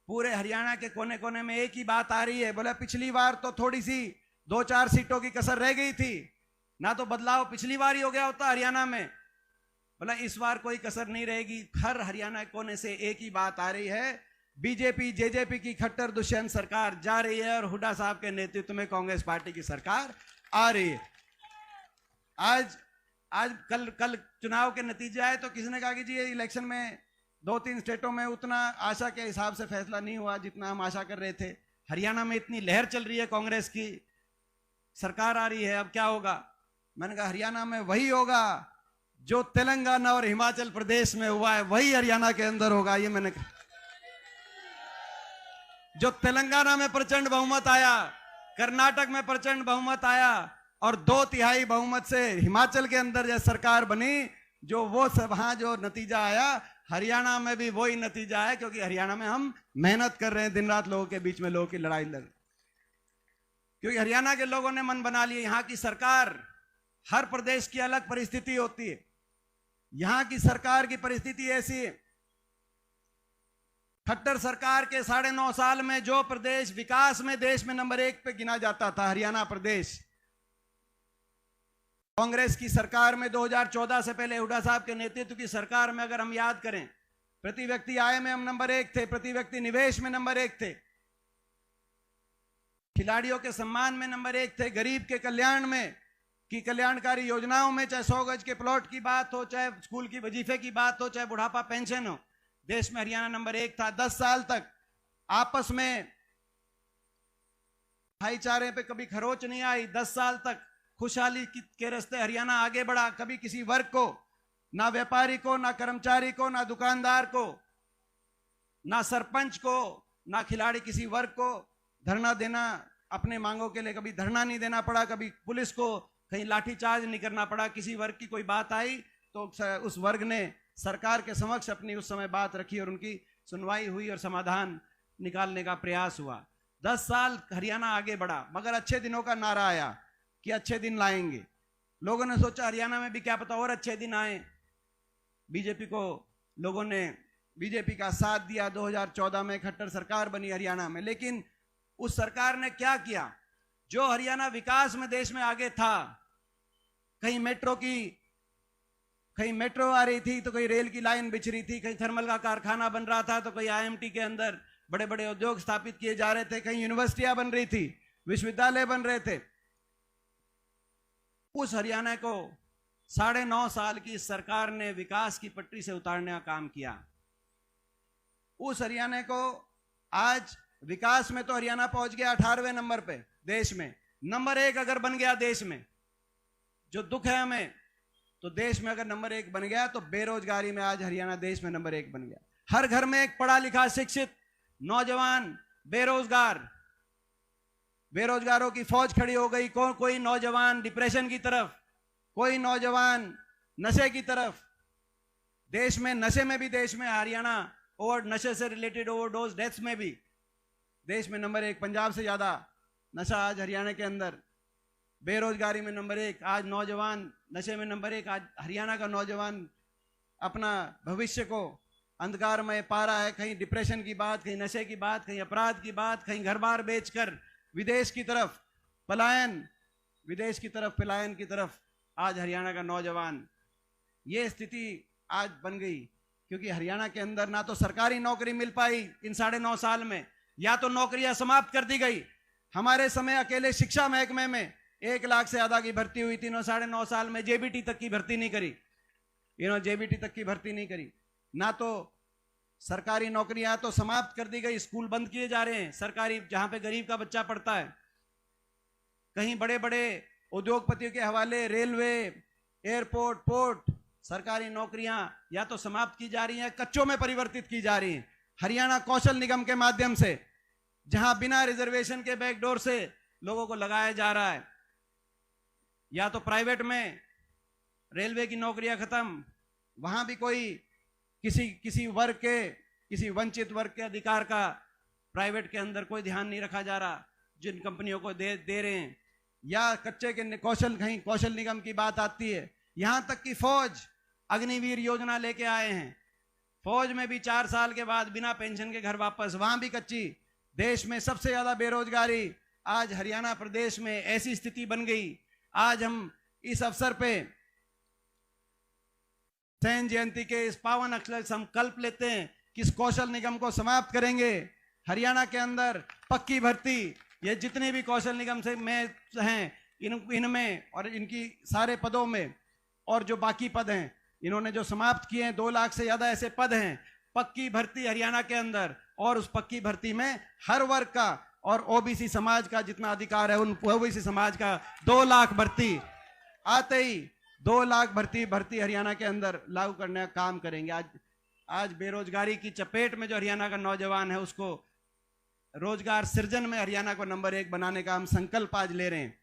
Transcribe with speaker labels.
Speaker 1: पूरे हरियाणा के कोने कोने में एक ही बात आ रही है, बोले पिछली बार तो थोड़ी सी 2-4 सीटों की कसर रह गई थी ना, तो बदलाव पिछली बार ही हो गया होता हरियाणा में। बोला इस बार कोई कसर नहीं रहेगी। हर हरियाणा कोने से एक ही बात आ रही है, बीजेपी जेजेपी की खट्टर दुष्यंत सरकार जा रही है और हुड्डा साहब के नेतृत्व में कांग्रेस पार्टी की सरकार आ रही है। आज कल चुनाव के नतीजे आए तो किसी ने कहा कि जी ये इलेक्शन में 2-3 स्टेटों में उतना आशा के हिसाब से फैसला नहीं हुआ जितना हम आशा कर रहे थे। हरियाणा में इतनी लहर चल रही है, कांग्रेस की सरकार आ रही है, अब क्या होगा? मैंने कहा हरियाणा में वही होगा जो तेलंगाना और हिमाचल प्रदेश में हुआ है, वही हरियाणा के अंदर होगा। ये मैंने कहा, जो तेलंगाना में प्रचंड बहुमत आया, कर्नाटक में प्रचंड बहुमत आया और 2/3 बहुमत से हिमाचल के अंदर जो सरकार बनी, जो वो सब वहां जो नतीजा आया, हरियाणा में भी वही नतीजा है। क्योंकि हरियाणा में हम मेहनत कर रहे हैं, दिन रात लोगों के बीच में लोगों की लड़ाई लड़, क्योंकि हरियाणा के लोगों ने मन बना लिया। यहाँ की सरकार, हर प्रदेश की अलग परिस्थिति होती है, यहाँ की सरकार की परिस्थिति ऐसी है। खट्टर सरकार के 9.5 साल में जो प्रदेश विकास में देश में नंबर 1 पे गिना जाता था, हरियाणा प्रदेश, कांग्रेस की सरकार में 2014 से पहले हुड्डा साहब के नेतृत्व की सरकार में अगर हम याद करें, प्रति व्यक्ति आय में हम नंबर 1 थे, प्रति व्यक्ति निवेश में नंबर 1 थे, खिलाड़ियों के सम्मान में नंबर 1 थे, गरीब के कल्याण में की कल्याणकारी योजनाओं में, चाहे 100 गज के प्लॉट की बात हो, चाहे स्कूल की वजीफे की बात हो, चाहे बुढ़ापा पेंशन हो, देश में हरियाणा नंबर 1 था। 10 साल तक आपस में भाईचारे पे कभी खरोच नहीं आई। 10 साल तक खुशहाली के रास्ते हरियाणा आगे बढ़ा। कभी किसी वर्ग को, ना व्यापारी को, ना कर्मचारी को, ना दुकानदार को, ना सरपंच को, ना खिलाड़ी किसी वर्ग को धरना देना, अपने मांगों के लिए कभी धरना नहीं देना पड़ा, कभी पुलिस को कहीं लाठीचार्ज नहीं करना पड़ा। किसी वर्ग की कोई बात आई तो उस वर्ग ने सरकार के समक्ष अपनी उस समय बात रखी और उनकी सुनवाई हुई और समाधान निकालने का प्रयास हुआ। 10 साल हरियाणा आगे बढ़ा, मगर अच्छे दिनों का नारा आया कि अच्छे दिन लाएंगे। लोगों ने सोचा हरियाणा में भी क्या पता और अच्छे दिन आए। बीजेपी को लोगों ने बीजेपी का साथ दिया। 2014 में खट्टर सरकार बनी हरियाणा में, लेकिन उस सरकार ने क्या किया? जो हरियाणा विकास में देश में आगे था, कहीं मेट्रो आ रही थी तो कहीं रेल की लाइन बिछ रही थी, कहीं थर्मल का कारखाना बन रहा था तो कहीं आईएमटी के अंदर बड़े बड़े उद्योग स्थापित किए जा रहे थे, कहीं यूनिवर्सिटियां बन रही थी, विश्वविद्यालय बन रहे थे। उस हरियाणा को 9.5 साल की सरकार ने विकास की पटरी से उतारने का काम किया। उस हरियाणा को आज विकास में तो हरियाणा पहुंच गया 18वें नंबर पे देश में। नंबर 1 अगर बन गया देश में, जो दुख है हमें, तो देश में अगर नंबर 1 बन गया तो बेरोजगारी में आज हरियाणा देश में नंबर 1 बन गया। हर घर में एक पढ़ा लिखा शिक्षित नौजवान बेरोजगार, बेरोजगारों की फौज खड़ी हो गई। कोई नौजवान डिप्रेशन की तरफ, कोई नौजवान नशे की तरफ। देश में नशे में भी देश में हरियाणा और नशे से रिलेटेड ओवरडोज डेथ्स में भी देश में नंबर 1, पंजाब से ज्यादा नशा आज हरियाणा के अंदर। बेरोजगारी में नंबर 1, आज नौजवान नशे में नंबर 1। आज हरियाणा का नौजवान अपना भविष्य को अंधकार में पा रहा है। कहीं डिप्रेशन की बात, कहीं नशे की बात, कहीं अपराध की बात, कहीं घर बार बेचकर विदेश की तरफ पलायन, विदेश की तरफ पलायन की तरफ आज हरियाणा का नौजवान। ये स्थिति आज बन गई क्योंकि हरियाणा के अंदर ना तो सरकारी नौकरी मिल पाई इन 9.5 साल में, या तो नौकरियां समाप्त कर दी गई। हमारे समय अकेले शिक्षा महकमे में 1 लाख से ज्यादा की भर्ती हुई थी। 9.5 साल में जेबीटी तक की भर्ती नहीं करी, जेबीटी तक की भर्ती नहीं करी। ना तो सरकारी नौकरियां तो समाप्त कर दी गई, स्कूल बंद किए जा रहे हैं सरकारी, जहां पे गरीब का बच्चा पढ़ता है। कहीं बड़े बड़े उद्योगपतियों के हवाले रेलवे, एयरपोर्ट, पोर्ट, सरकारी नौकरियां या तो समाप्त की जा रही हैं, कच्चों में परिवर्तित की जा रही हैं। हरियाणा कौशल निगम के माध्यम से, जहां बिना रिजर्वेशन के बैकडोर से लोगों को लगाया जा रहा है, या तो प्राइवेट में रेलवे की नौकरियां खत्म, वहां भी कोई किसी वर्ग के, किसी वंचित वर्ग के अधिकार का प्राइवेट के अंदर कोई ध्यान नहीं रखा जा रहा, जिन कंपनियों को दे रहे हैं। या कच्चे के कौशल, कहीं कौशल निगम की बात आती है। यहां तक कि फौज अग्निवीर योजना लेके आए हैं, फौज में भी 4 साल के बाद बिना पेंशन के घर वापस, वहां भी कच्ची। देश में सबसे ज्यादा बेरोजगारी, आज हरियाणा प्रदेश में ऐसी स्थिति बन गई। आज हम इस अवसर पे सैन जयंती के इस पावन अक्षर से हम कल्प लेते हैं कि इस कौशल निगम को समाप्त करेंगे। हरियाणा के अंदर पक्की भर्ती, ये जितने भी कौशल निगम से में हैं इनमें और इनकी सारे पदों में और जो बाकी पद हैं इन्होंने जो समाप्त किए हैं, 2 लाख से ज्यादा ऐसे पद हैं। पक्की भर्ती हरियाणा के अंदर, और उस पक्की भर्ती में हर वर्ग का और ओबीसी समाज का जितना अधिकार है उन ओबीसी समाज का 2 लाख भर्ती आते ही 2 लाख भर्ती हरियाणा के अंदर लागू करने का काम करेंगे। आज बेरोजगारी की चपेट में जो हरियाणा का नौजवान है उसको रोजगार सृजन में हरियाणा को नंबर 1 बनाने का हम संकल्प आज ले रहे हैं।